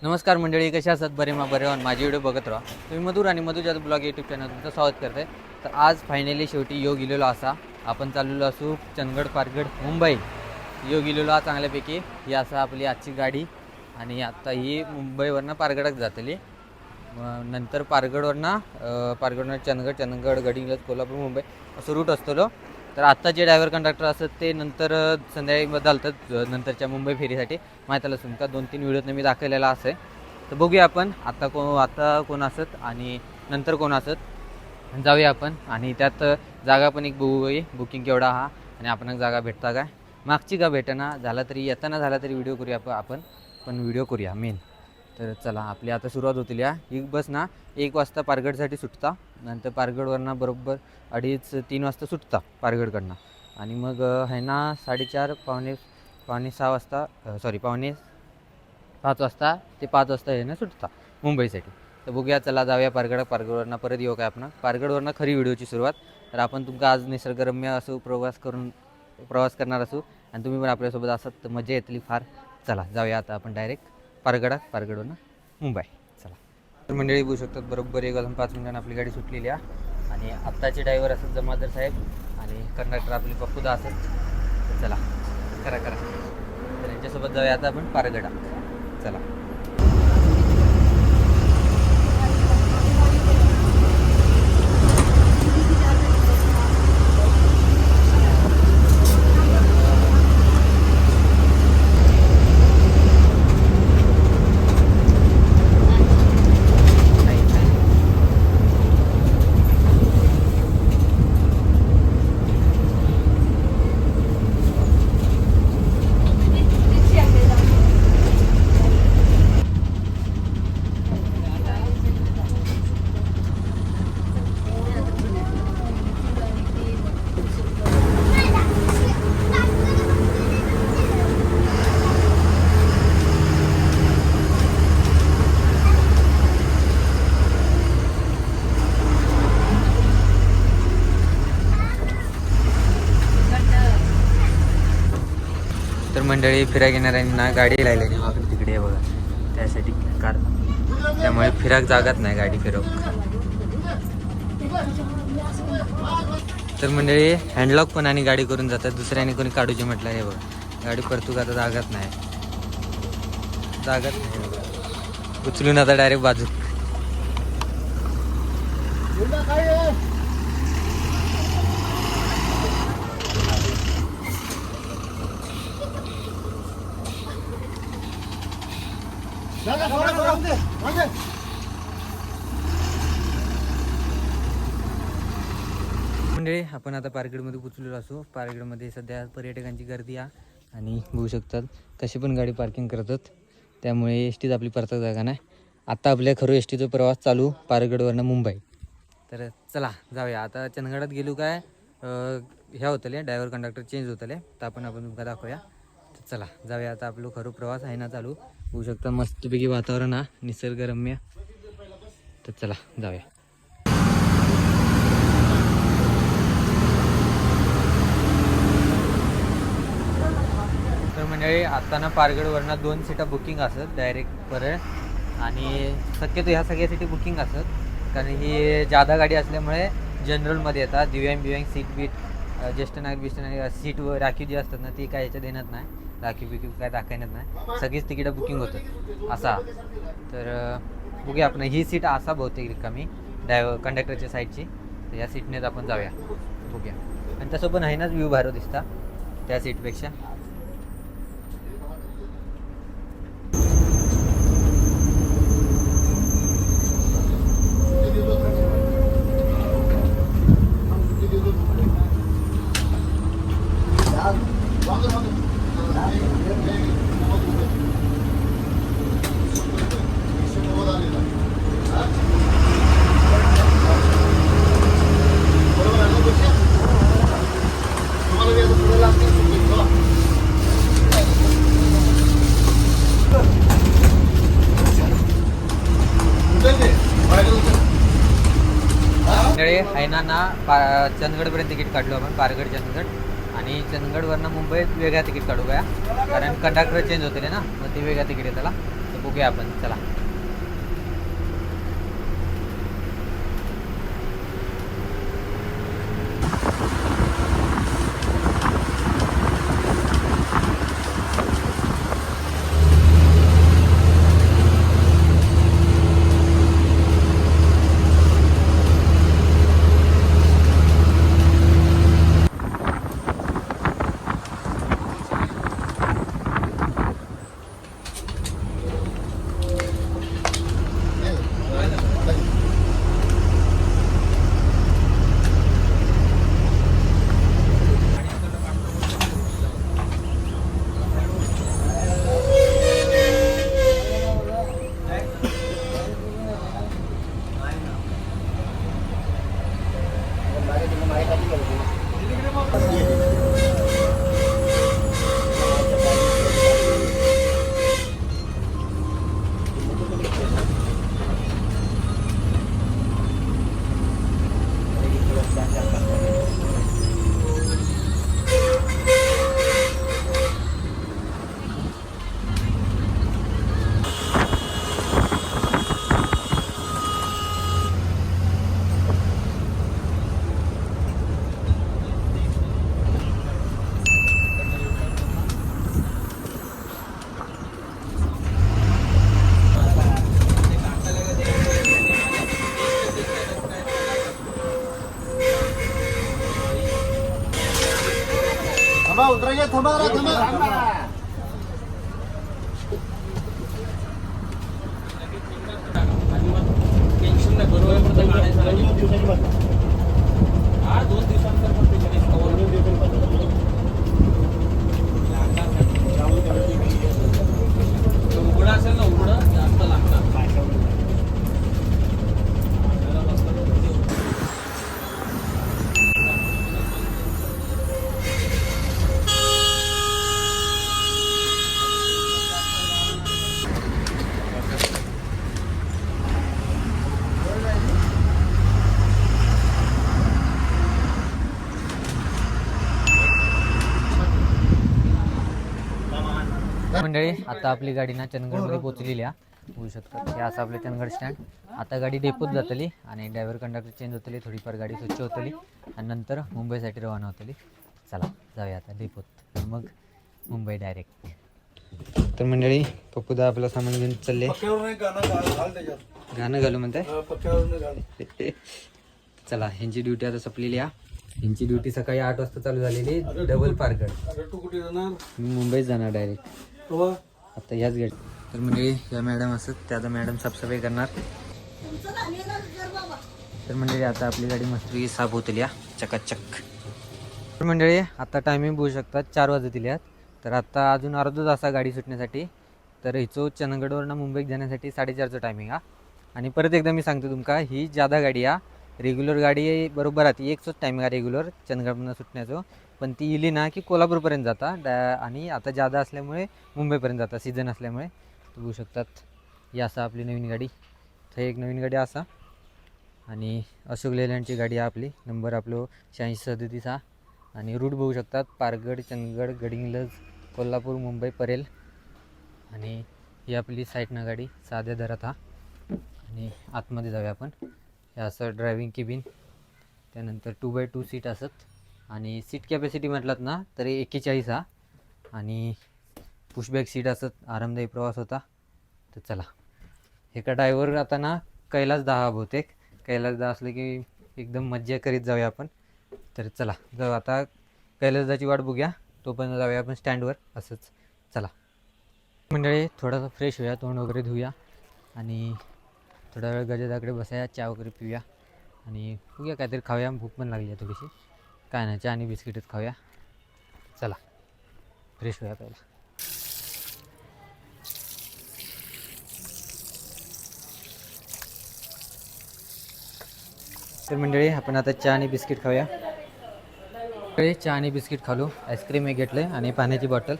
नमस्कार मंडळी, कशा असतात? बरे माझी व्हिडिओ बघत राहा तुम्ही. मधुर आणि मधुजात ब्लॉग यूट्यूब चॅनल तुमचं स्वागत करते. तर आज फायनली शेवटी योग इलेलो असा आपण चाललेलो असू चंदगड पारगड मुंबई. योग इलेलो चांगल्यापैकी ही असा आपली आजची गाडी. आणि आता ही मुंबईवरनं पारगडात जातली, नंतर पारगडवरनं चंदगड गडिंग्लज कोल्हापूर मुंबई असं रूट असतो. तर आत्ता जे ड्रायव्हर कंडक्टर असतात ते नंतर संध्याकाळी बदलतात नंतरच्या मुंबई फेरीसाठी. माहिती आलं तुमका 2-3 व्हिडिओत मी दाखवलेला असे. तर बघूया आपण आता कोण असत आणि नंतर कोण असत. जाऊया आपण आणि त्यात जागा पण एक बघूया बुकिंग केवढा हा आणि आपण जागा भेटता काय. मागची का भेटेना झाला तरी येताना झाला तरी व्हिडिओ करूया आपण पण व्हिडिओ करूया मेन. तर चला आपली आता सुरुवात होतील. ही बस ना 1 वाजता पारगडसाठी सुटता, नंतर पारगडवरनं बरोबर 2:30-3 वाजता सुटता पारगडकडनं. आणि मग आहे ना 4:30 पावणे 6 वाजता पावणे 5 वाजता ते 5 वाजता आहे ना सुटता मुंबईसाठी. तर बघूया, चला जाऊया पारगडवरनं परत येऊ काय आपण पारगडवरनं खरी व्हिडिओची सुरुवात. तर आपण तुमका आज निसर्गरम्य असं प्रवास करणार असू आणि तुम्ही पण आपल्यासोबत असत तर मजा येतली फार. चला जाऊया आता आपण डायरेक्ट पारगडवरनं मुंबई. चला. तर मंडळी बघू शकतात बरोबर 1:05 आपली गाडी सुटलेली आहे. आणि आत्ताचे ड्रायव्हर असत जमादार साहेब आणि कंडक्टर आपली पप्पूदा असत. तर चला करा. तर यांच्यासोबत जाऊया आता आपण पारगडा. चला. तर मंडळी फिराक येणाऱ्यांना गाडी लायली नाही तिकडे आहे बघा, त्यासाठी कार, त्यामुळे फिराक जागाच नाही गाडी फिरव. तर मंडळी हँडलॉक पण आणि गाडी करून जातात, दुसऱ्याने कोणी काढूचे म्हटलं हे बघा गाडी परतू का आता जागाच नाही उचलून आता डायरेक्ट बाजू. मंडळी आपण आता पारगडमध्ये पोचलेलो असू. पारगडमध्ये सध्या पर्यटकांची गर्दी आहे आणि बघू शकतात कशी पण गाडी पार्किंग करतात, त्यामुळे एस टीच आपली परत जागा नाही. आत्ता आपल्या खरं एस टीचा प्रवास चालू पारगडवरनं मुंबई. तर चला जाऊया आता. चंदगडात गेलो काय ह्या होतले ड्रायव्हर कंडक्टर चेंज होतले, तर आपण तुमका दाखवूया. तर चला जाऊया आता. आपलं खरं प्रवास आहे ना चालू. बघू शकता मस्तपैकी वातावरण हा निसर्गरम्य. तर चला जाऊया. तर म्हणजे आता ना पारगडवरनं 2 सीटा बुकिंग असत डायरेक्ट परत, आणि शक्यतो ह्या सगळ्यासाठी बुकिंग असत कारण ही जादा गाडी असल्यामुळे जनरलमध्ये येतात. दिव्यांग सीट बीट ज्येष्ठ नागरिक सीट राखीव जी असतात ना ती काय याच्यात देण्यात नाही, राखीव काय दाखवण्यात नाही, सगळीच तिकीटं बुकिंग होतं असा. तर बघूया आपण ही सीट असा बहुतेक रिकामी कंडक्टरच्या साईडची, तर या सीटनेच आपण जाऊया बघूया. आणि तसं पण आहे नाच व्ह्यू भारी दिसता त्या सीटपेक्षा. हैना ना चंदगडपर्यंत तिकीट काढलो आपण, पारगड चंदगड. आणि चंदगडवरनं मुंबईत वेगळ्या तिकीट काढू काय, कारण कंडक्टर चेंज होते ना, मग ते वेगळ्या तिकीट आहे त्याला. तर बघूया बघूया आपण. चला. उतरायचे थांबा थांबा. टेन्शन नाही बरोबर हा 2 दिवसांतर पण उघडं असेल ना उघडं जास्त लागणार. मंडळी आता आपली गाडी ना चंदगडमध्ये पोहोचलेली आहे. होऊ शकतात हे असं आपलं चंदगड स्टँड. आता गाडी डेपोत जातली आणि ड्रायव्हर कंडक्टर चेंज होतली, थोडीफार गाडी स्वच्छ होतली आणि नंतर मुंबईसाठी रवाना होतली. चला जाऊया आता डेपोत, मग मुंबई डायरेक्ट. तर मंडळी पप्पूदा आपलं सामान घेऊन चालले. गाणं घालू म्हणते. चला ह्यांची ड्युटी आता संपलेली आहे. ह्यांची ड्युटी सकाळी 8 वाजता चालू झालेली. डबल पारगड. मी मुंबईत जाणार डायरेक्ट आता ह्याच गेट. तर म्हणजे या मॅडम असत त्या आता मॅडम साफसफाई करणार. तर मंडळी आता आपली गाडी मस्त साफ होतली चकाचक. तर मंडळी आता टायमिंग बघू शकतात 4 वाजतील यात. तर आता अजून अर्धा तास गाडी सुटण्यासाठी. तर हिचो चंदगडवरनं मुंबईत जाण्यासाठी 4:30चं टायमिंग आणि परत एकदा मी सांगतो तुमका, ही जादा गाडी रेग्युलर गाडी बरोबर राहते. एकच टायमिंग रेग्युलर चंदगडमधून सुटण्याचं, पण ती इली ना की कोल्हापूरपर्यंत जाता आणि आता जादा असल्यामुळे मुंबईपर्यंत जाता सीझन असल्यामुळे. बघू शकतात ही असा आपली नवीन गाडी. तर एक नवीन गाडी असा आणि अशोक लेलँडची गाडी आहे आपली. नंबर आपलं 8637 आणि रूट बघू शकतात पारगड, चंदगड, गडिंग्लज, कोल्हापूर, मुंबई, परेल. आणि ही आपली साईटनं गाडी साध्या दरात आणि आतमध्ये जाऊया आपण. हे असं ड्रायव्हिंग केबिन, त्यानंतर 2x2 सीट असत आणि सीट कॅपॅसिटी म्हटलात ना तरी 41 आणि पुशबॅक सीट असत. आरामदायी प्रवास होता. तर चला एका ड्रायव्हर आता ना कैलास 10 बहुतेक. कैलास 10 असलं की एकदम मज्जा करीत जाऊया आपण. तर चला जाऊ आता कैलासदाची वाट बघूया, तोपर्यंत जाऊया आपण स्टँडवर असंच. चला मंडळी थोडासा फ्रेश होऊया, तोंड वगैरे धुऊया आणि थोडा वेळ गजेदाकडे बसाया, चहा वगैरे पिऊया आणि बघूया काहीतरी खाऊया. भूक पण लागली आहे थोडीशी. काय नाही चहा आणि बिस्किटच खाऊया. चला फ्रेश होऊया पहिला. तर मंडळी आपण आता चहा आणि बिस्किट खाऊया. चहा आणि बिस्किट खालो, आईस्क्रीम एक घेतलं आहे आणि पाण्याची बॉटल.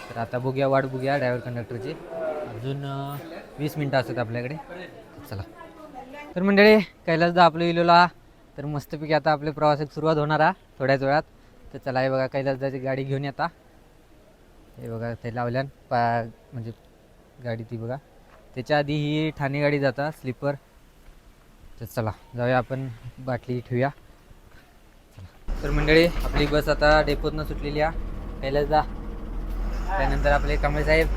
तर आता बघूया वाट बघूया ड्रायव्हर कंडक्टरची. अजून 20 मिनटं असतात आपल्याकडे. चला तर मंडळी कैलासदा आपलं इलोला. तर मस्तपैकी आता आपल्या प्रवासाची सुरुवात होणार थोड्याच वेळात. तर चला हे बघा कैलासदाची गाडी घेऊन येता. हे बघा ते लावल्यान म्हणजे गाडी ती बघा त्याच्या आधी ही ठाणे गाडी जाता स्लीपर. तर चला जाऊया आपण बाटली ठेवूया. तर मंडळी आपली बस आता डेपोतनं सुटलेली आहे. पहिल्याच जा त्यानंतर आपले कांबळे साहेब.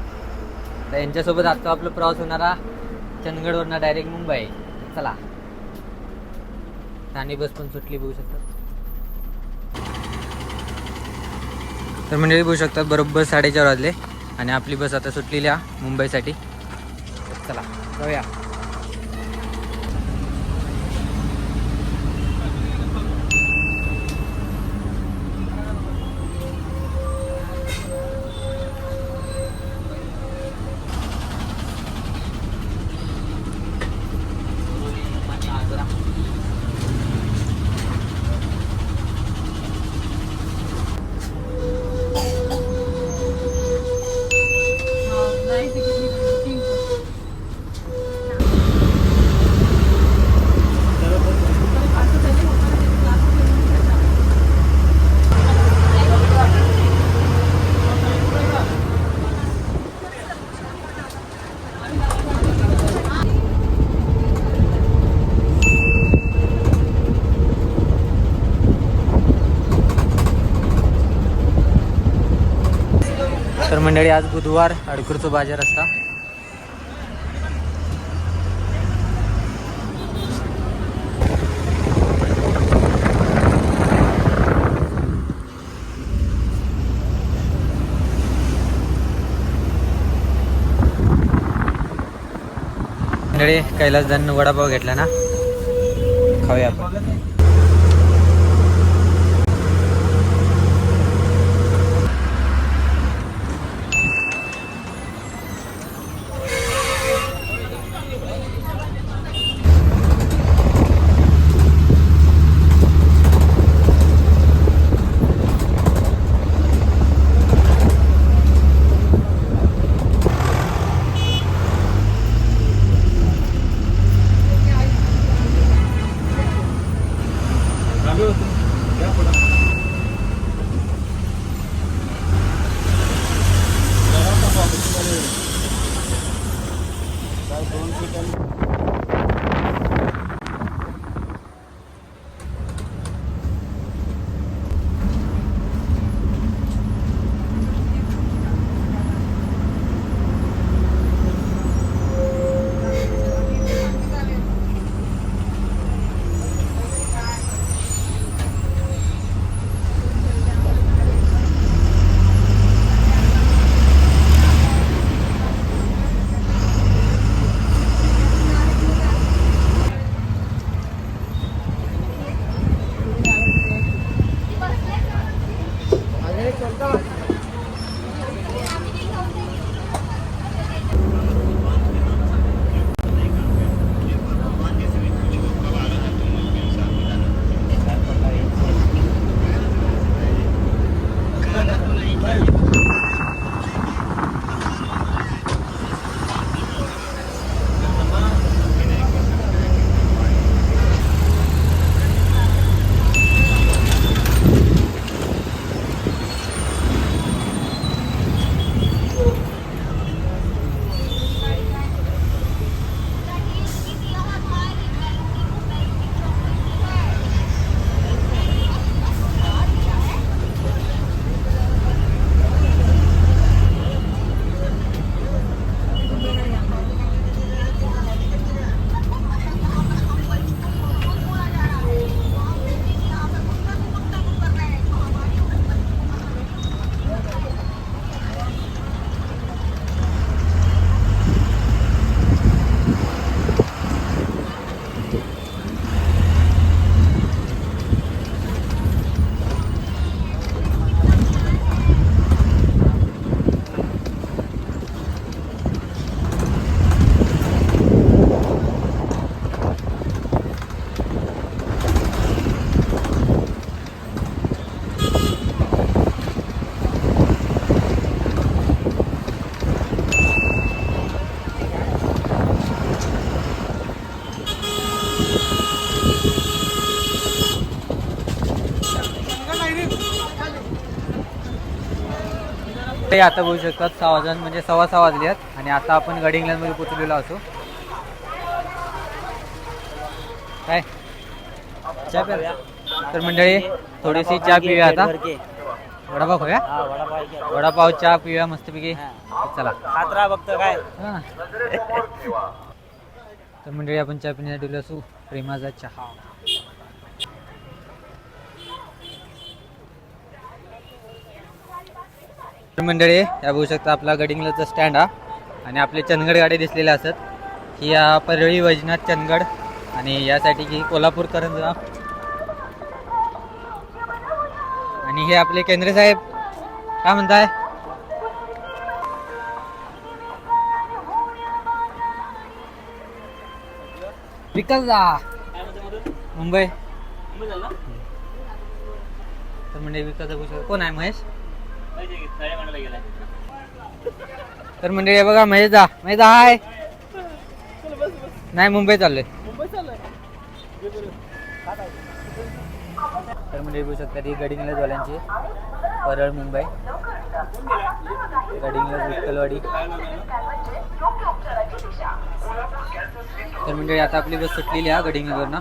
तर यांच्यासोबत आता आपला प्रवास होणारा चंदगडवरनं डायरेक्ट मुंबई. चला ठाणे बस पण सुटली बघू शकता. तर मंडळी बघू शकतात बरोबर 4:30 वाजले आणि आपली बस आता सुटलेली आहे मुंबईसाठी. चला जाऊया. तर मंडळी आज बुधवार अडकुरचा बाजार असता. मंडळी कैलास दान वडापाव घेतला ना, खाऊया आपण. ते आता बघू शकतात 6 वाजून म्हणजे 6:15 वाजले आहेत आणि आता आपण गडिंग्लजमध्ये पोचलेलो असो. काय चहा प्या. तर मंडळी थोडीशी चहा पिऊया आता. वडापाव खाऊया. वडापाव चहा पिऊया मस्तपैकी. चला बघतो काय हां. तर मंडळी आपण चहा पिण्यासाठी ठेवलो असू. प्रेमाचा चहा. तर मंडळी या बघू शकता आपला गडिंग्लजचा स्टँड हा आणि आपले चंदगड गाडी दिसलेल्या असत. ही या परळी वैजनाथ चंदगड आणि यासाठी की कोल्हापूर करंजा आणि हे आपले केंद्रे साहेब काय म्हणताय. विकास जा मुंबई. तर म्हणजे विकास कोण आहे महेश. तर म्हणजे बघा महेश दा हाय. नाही मुंबई चाललोय. तर म्हणजे बघू शकता ती गडिंग्लजवाल्यांची परळ मुंबई गडिंग्लज विठ्ठलवाडी. तर म्हणजे आता आपली बस सुटलेली आहे गडिंग्लजवरनं.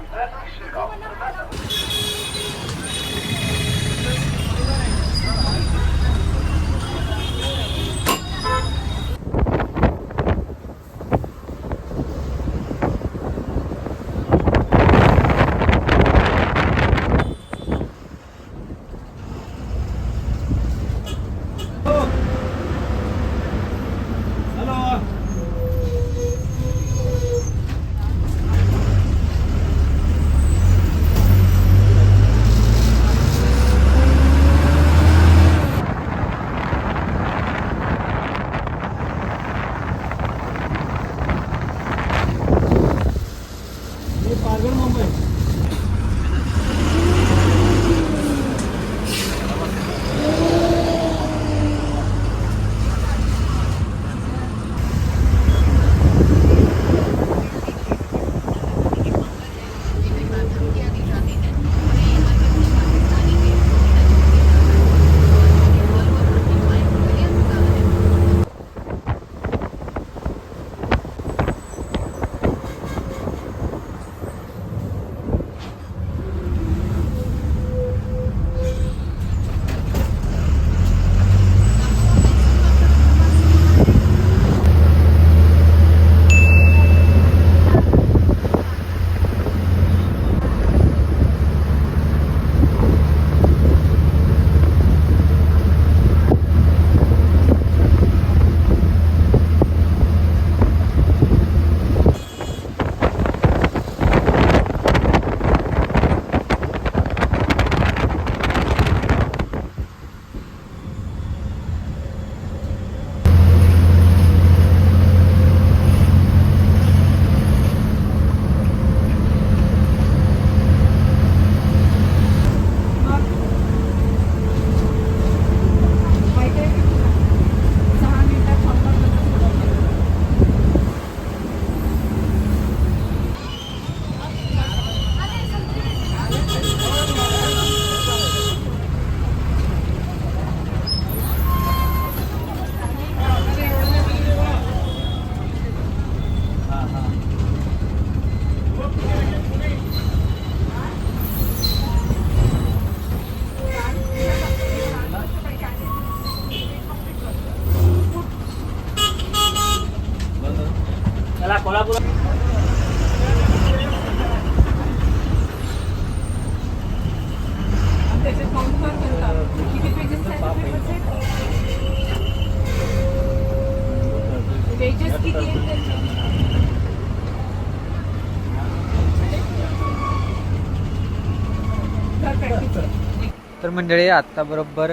तर मंडळी आत्ता बरोबर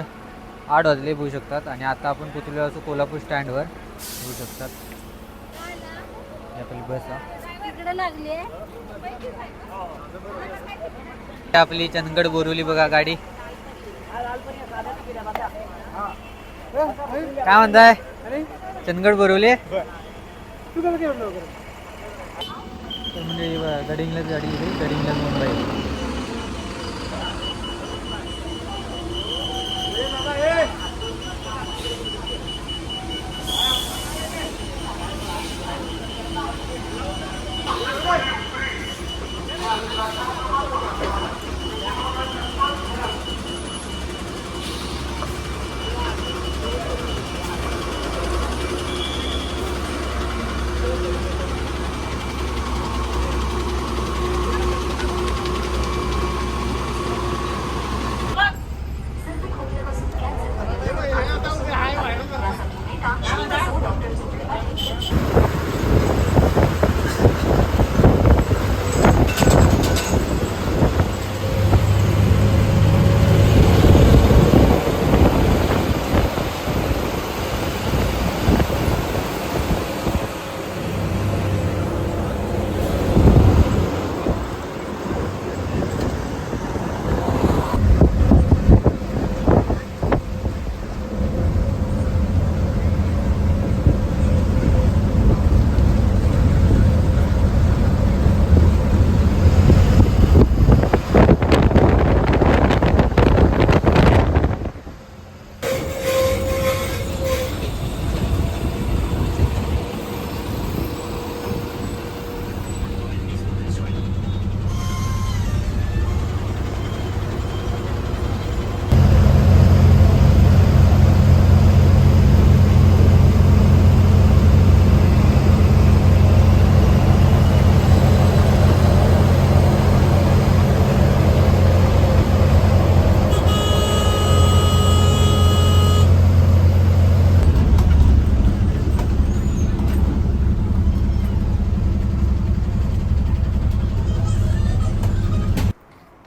8 वाजले बघू शकतात आणि आता आपण पोचलेलो असो कोल्हापूर स्टँडवर बघू शकतात. आपली बस आपली चंदगड बोरिवली बघा गाडी. काय म्हणताय चंदगड बोरिवली. तर म्हणजे गडिंग्लज गाडी गडिंग्लज मुंबई.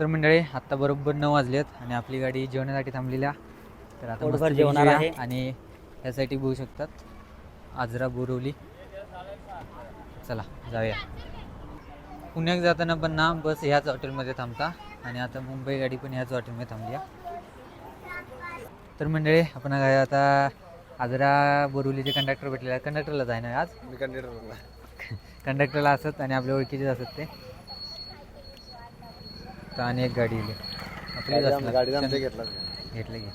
तर मंडळी आत्ता बरोबर 9 वाजलेत आणि आपली गाडी जेवणासाठी थांबलेल्या. तर आता पोटभर मस्तपैकी जेवणार जेवूया आहे. आणि ह्यासाठी बघू शकतात आजरा बोरवली. चला जाऊया. पुण्यात जाताना पण ना बस ह्याच हॉटेलमध्ये थांबता आणि आता मुंबई गाडी पण ह्याच हॉटेलमध्ये थांबली. तर मंडळी आपण आता आजरा बोरवलीचे कंडक्टर भेटलेले. कंडक्टरला जाय ना आज मी कंडक्टरला कंडक्टरला असत आणि आपल्या ओळखीचेच असत ते. तर आणि एक गाडी इली आपलीच असणार. घेतलं की.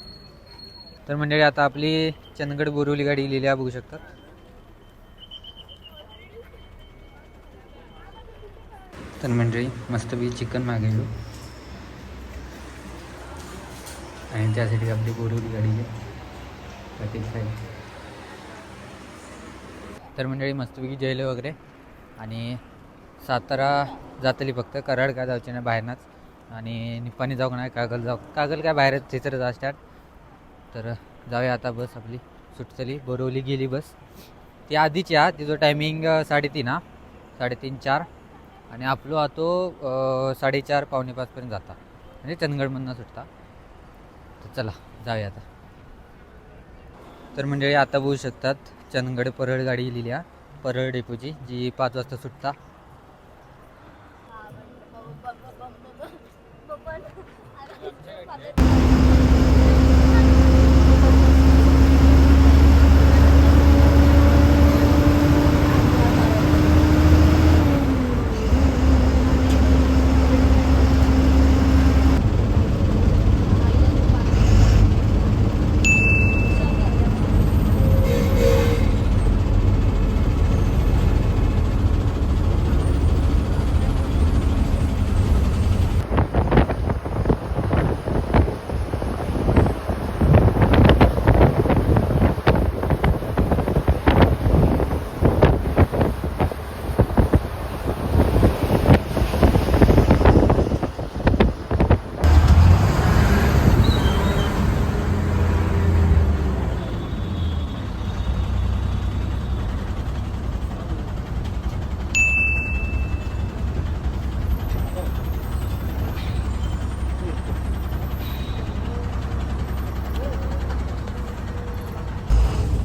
तर मंडळी आता आपली चंदगड बोरिवली गाडी लिहिल्या बघू शकतात. तर मंडळी मस्तपैकी चिकन मागेलो आणि त्यासाठी आपली बोरिवली गाडी आहे. तर मंडळी मस्तपैकी जेवले वगैरे आणि सातारा जातली फक्त कराड काय जायचे नाही बाहेरनाच. आणि निप्पाणी जाऊ नाही कागल जाऊ. कागल काय बाहेर तिथं जा स्टार्ट. तर जाऊया आता. बस आपली सुटतली बोरवली गेली बस. ती आधीची हा तिचं टायमिंग 3:30 हा 3:30-4 आणि आपलो आतो 4:30 4:45 जाता म्हणजे चंदगडमधनं सुटता. तर चला जाऊया आता. तर मंडळी आता बघू शकतात चंदगड परळ गाडी लिहिली आहे परळ डेपोची जी 5 वाजता सुटता.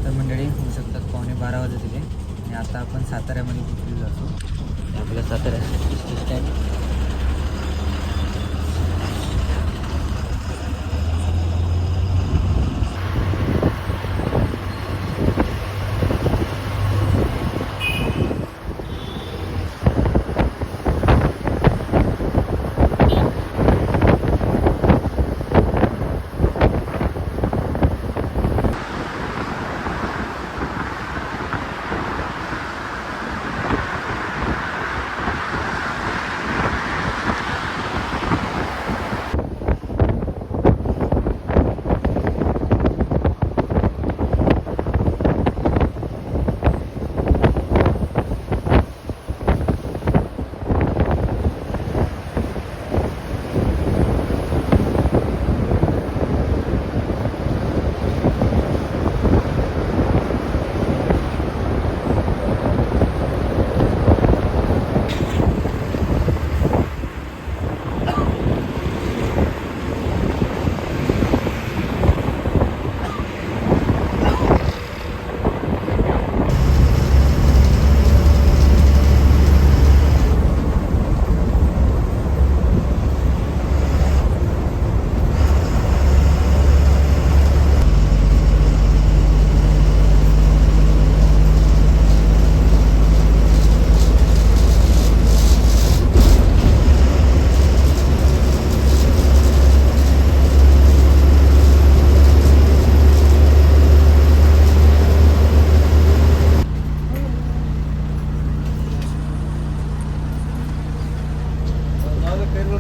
तर मंडळी होऊ शकतात 12:15 वाजले आणि आता आपण साताऱ्यामध्ये पोचलेलो असो. आपल्या सातारा स्टँड.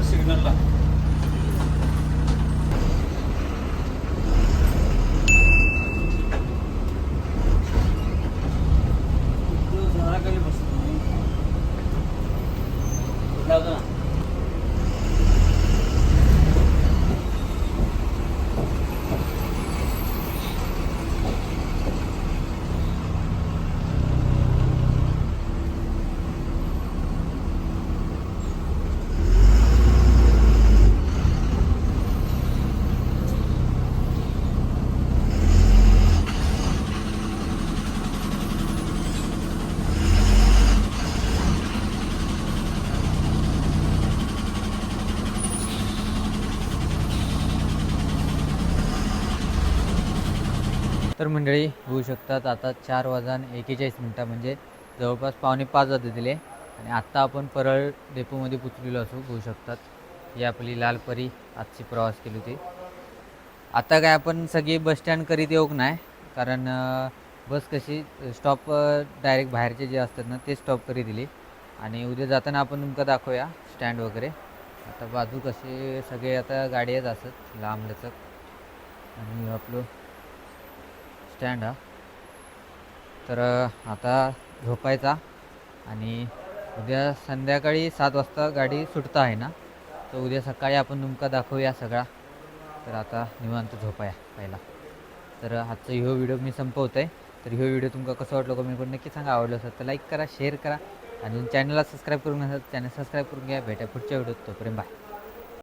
सिग्नलला झाडाखाली बसतो ना. तर मंडळी होऊ शकतात आता 4:41 म्हणजे जवळपास 4:45 वाजत दिले आणि आत्ता आपण परळ डेपोमध्ये पोचलेलो असू होऊ शकतात. ही आपली लाल परी आजची प्रवास केली होती. आता काय आपण सगळी बसस्टँड करीत येऊक नाही कारण बस कशी स्टॉप डायरेक्ट बाहेरचे जे असतात ना ते स्टॉप करी दिली आणि उद्या जाताना आपण तुमका दाखवूया स्टँड वगैरे. आता बाजू कसे सगळे आता गाडी येत असत लांब लचक आणि आपलं स्टँड हा. तर आता झोपायचा आणि उद्या संध्याकाळी 7 वाजता गाडी सुटता आहे ना तर उद्या सकाळी आपण तुमका दाखवूया सगळा. तर आता निवांत झोपाया पहिला. तर आजचा ह्यो व्हिडिओ मी संपवतो आहे. तर ह्यो व्हिडिओ तुमका कसं वाटलं कमेंट करून नक्की सांगा. आवडलं असेल तर लाईक करा शेअर करा आणि चॅनलला सबस्क्राईब करून नसेल चॅनल सबस्क्राईब करून घ्या. भेटा पुढच्या व्हिडिओत तोपर्यंत बाय.